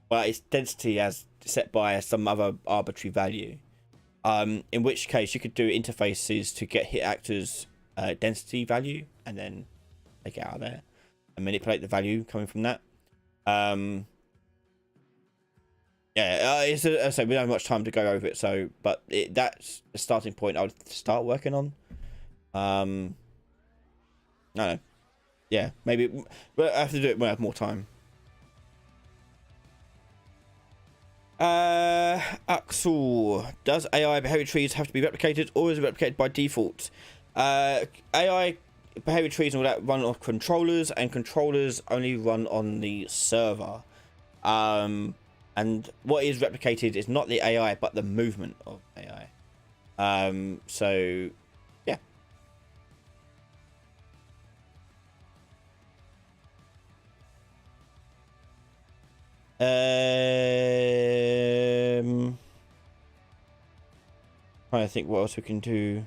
but its density as set by some other arbitrary value. In which case you could do interfaces to get hit actors density value and then take it out of there. and manipulate the value coming from that. Yeah, it's I say we don't have much time to go over it, so but that's the starting point I would start working on. I don't know. Yeah, maybe, but I have to do it when I have more time. Axel, does AI behavior trees have to be replicated, or is it replicated by default? AI behavior trees and all that run off controllers, and controllers only run on the server. And what is replicated is not the AI, but the movement of AI. So yeah. Trying to think what else we can do.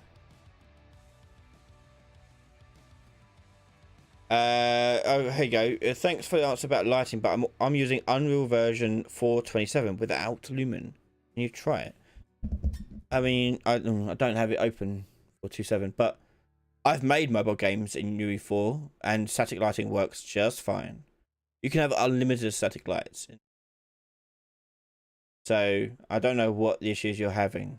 Oh, here you go. Thanks for the answer about lighting, but I'm using Unreal version 4.27 without Lumen. Can you try it? I mean, I don't have it open for 2.7, but I've made mobile games in UE4, and static lighting works just fine. You can have unlimited static lights. So I don't know what the issues you're having.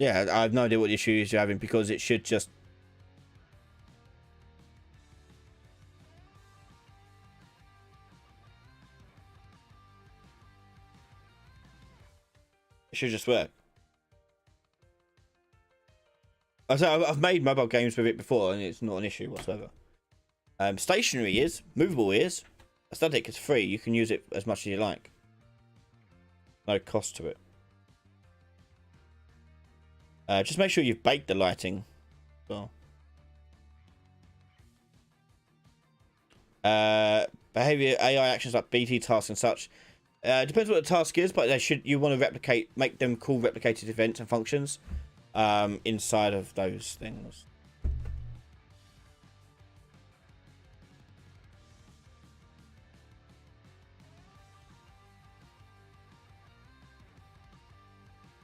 Yeah, I have no idea what the issues you're having, because it should just work. I've made mobile games with it before, and it's not an issue whatsoever. Stationary is, movable is. Static is free. You can use it as much as you like. No cost to it. Just make sure you've baked the lighting. Well. Behavior AI actions like BT tasks and such. Depends what the task is, but you want to make them call replicated events and functions inside of those things.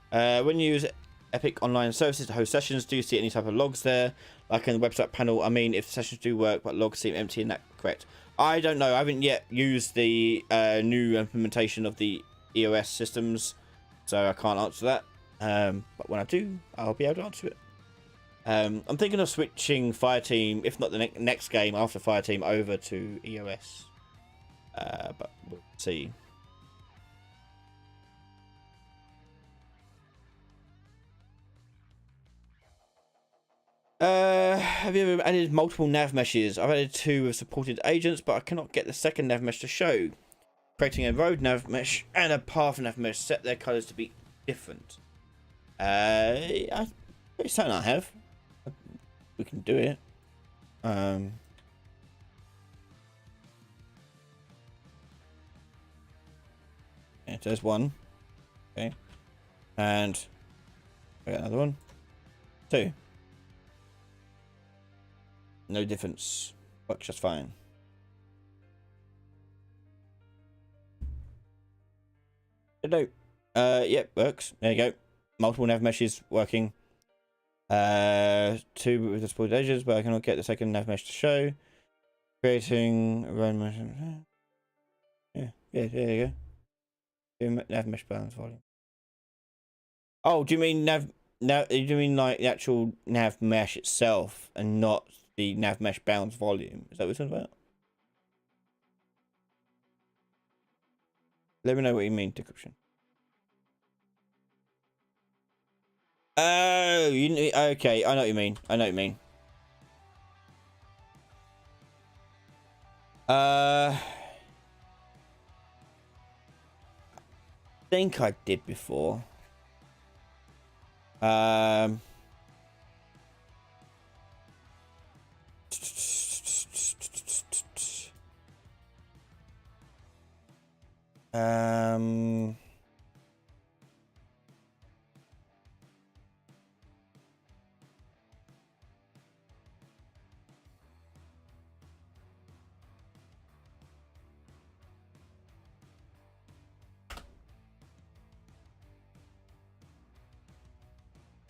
When you use Epic Online Services to host sessions, do you see any type of logs there, like in the website panel? I mean, if sessions do work, but logs seem empty, and that correct? I don't know. I haven't yet used the new implementation of the EOS systems, so I can't answer that. But when I do, I'll be able to answer it. I'm thinking of switching Fireteam, if not the next game after Fireteam, over to EOS. But we'll see. Have you ever added multiple nav meshes? I've added 2 with supported agents, but I cannot get the second nav mesh to show. Creating a road nav mesh and a path nav mesh set their colors to be different. It's something I have. We can do it. Yeah, there's one. Okay. And I got another one. 2. No difference. Works just fine. Hello. Yep, works. There you go. Multiple nav meshes working. 2 with the supported edges, but I cannot get the second nav mesh to show. Creating a run mesh. Yeah, there you go. Nav mesh balance volume. Oh, do you mean do you mean like the actual nav mesh itself, and not the nav mesh bounds volume? Is that what it's about? Let me know what you mean, decryption. Oh, okay. I know what you mean. I think I did before. Um,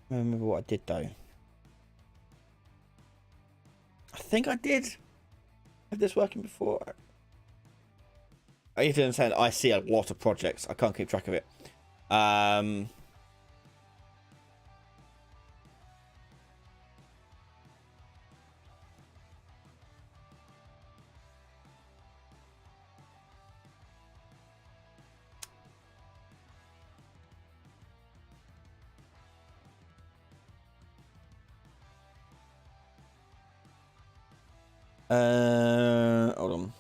I don't remember what I did though. I think I did have this working before. I need to understand. I see a lot of projects. I can't keep track of it. Hold on.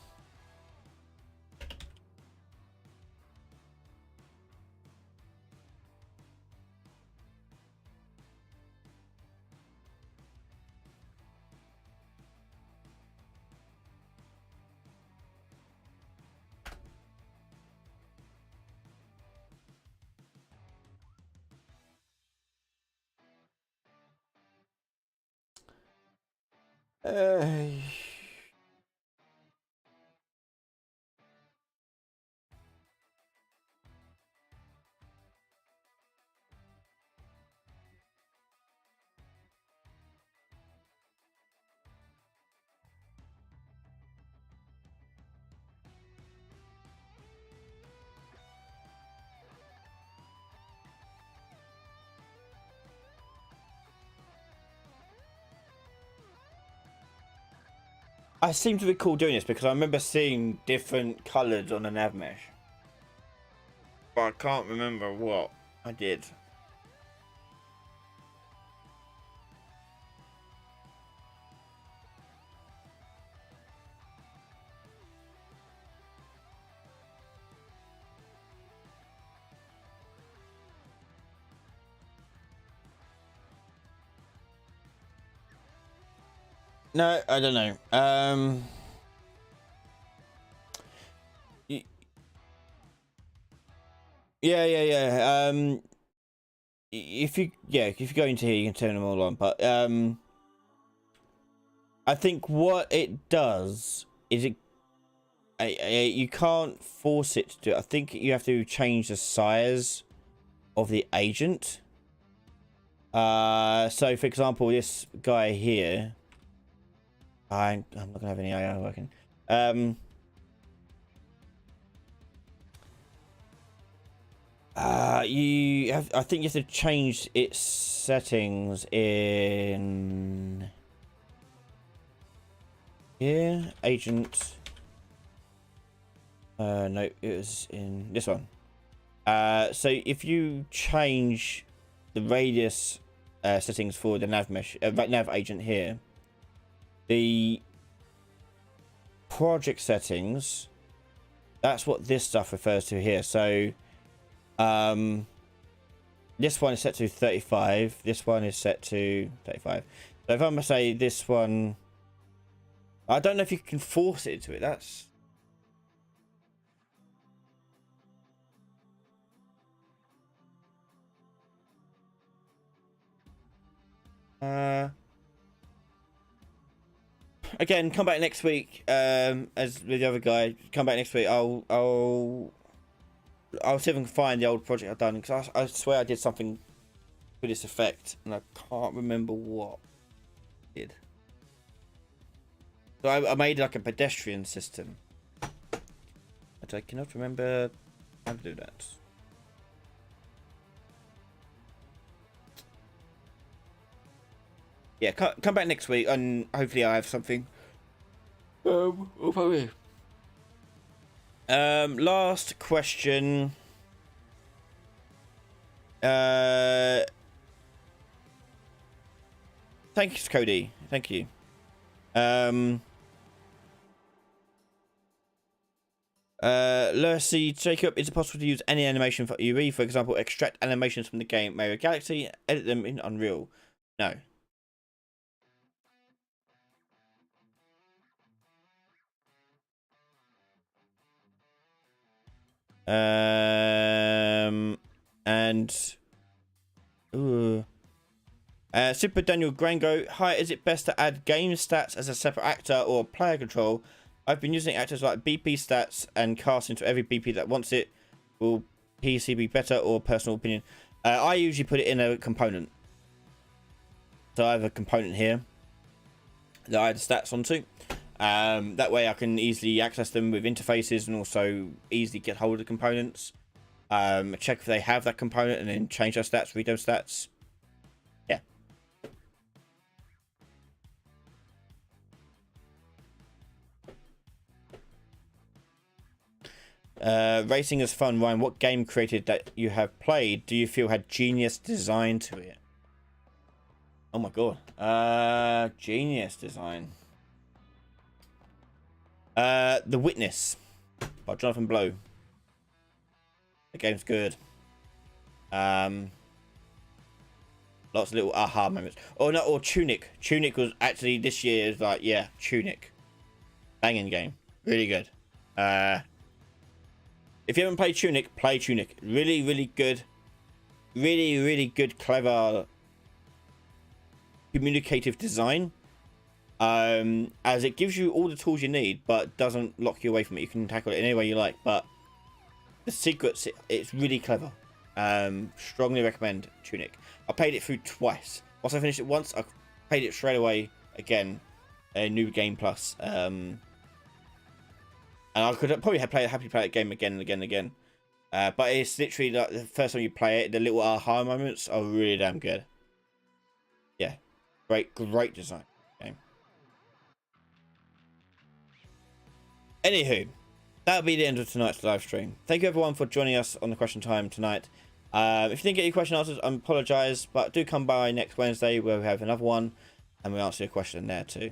I seem to recall doing this because I remember seeing different colours on the nav mesh. But I can't remember what I did. No, I don't know. Yeah. If you go into here, you can turn them all on. But I think what it does is you can't force it to do it. I think you have to change the size of the agent. So for example, this guy here. I'm not gonna have any AI working. I think you have to change its settings in here, agent. No, it was in this one. So if you change the radius settings for the nav mesh, nav agent here, the project settings, that's what this stuff refers to here. So this one is set to 35, this one is set to 35. So if I'm gonna say this one, I don't know if you can force it into it. That's again, come back next week. As with the other guy, come back next week. I'll see if I can find the old project I've done, because I swear I did something with this effect and I can't remember what I did. So I made like a pedestrian system, but I cannot remember how to do that. Yeah, come back next week and hopefully I have something. Probably. Last question. Thanks, Cody. Thank you. Lucy Jacob, is it possible to use any animation for UE? For example, extract animations from the game Mario Galaxy, edit them in Unreal? No. Super Daniel Grango, hi, is it best to add game stats as a separate actor or player control? I've been using actors like BP stats and cast into every BP that wants it. Will PC be better or personal opinion? I usually put it in a component. So I have a component here that I add stats onto. That way I can easily access them with interfaces and also easily get hold of the components. Check if they have that component and then change their stats, read those stats. Yeah. Racing is fun, Ryan. What game created that you have played do you feel had genius design to it? Oh my god. Genius design. The Witness by Jonathan Blow. The game's good. Lots of little aha moments. Oh no, or Tunic. Tunic was actually this year's like, yeah, Tunic. Banging game. Really good. If you haven't played Tunic, play Tunic. Really, really good. Really, really good, clever, communicative design. As it gives you all the tools you need, but doesn't lock you away from it. You can tackle it in any way you like. But the secrets, it's really clever. Strongly recommend Tunic. I played it through twice. Once I finished it once, I played it straight away again. A new game plus. And I could probably happily play that game again and again and again. But it's literally like the first time you play it, the little aha moments are really damn good. Yeah, great design game. Anywho, that'll be the end of tonight's live stream. Thank you everyone for joining us on the question time tonight. If you didn't get your question answered, I apologise, but do come by next Wednesday where we have another one and we'll answer your question there too.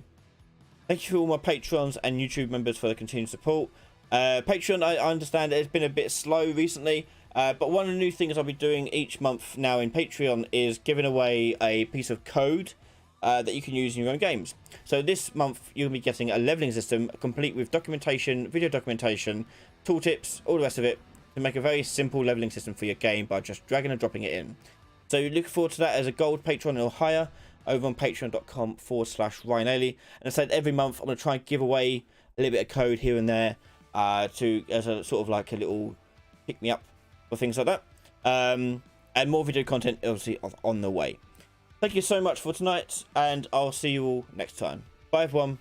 Thank you for all my Patrons and YouTube members for the continued support. Patreon, I understand it's been a bit slow recently, but one of the new things I'll be doing each month now in Patreon is giving away a piece of code that you can use in your own games. So this month you'll be getting a leveling system complete with documentation, video documentation, tooltips, all the rest of it to make a very simple leveling system for your game by just dragging and dropping it in. So look forward to that as a gold patron or higher over on patreon.com/Ryan Ailey. And I said every month I'm going to try and give away a little bit of code here and there as a sort of like a little pick me up for things like that. And more video content obviously on the way. Thank you so much for tonight, and I'll see you all next time. Bye everyone.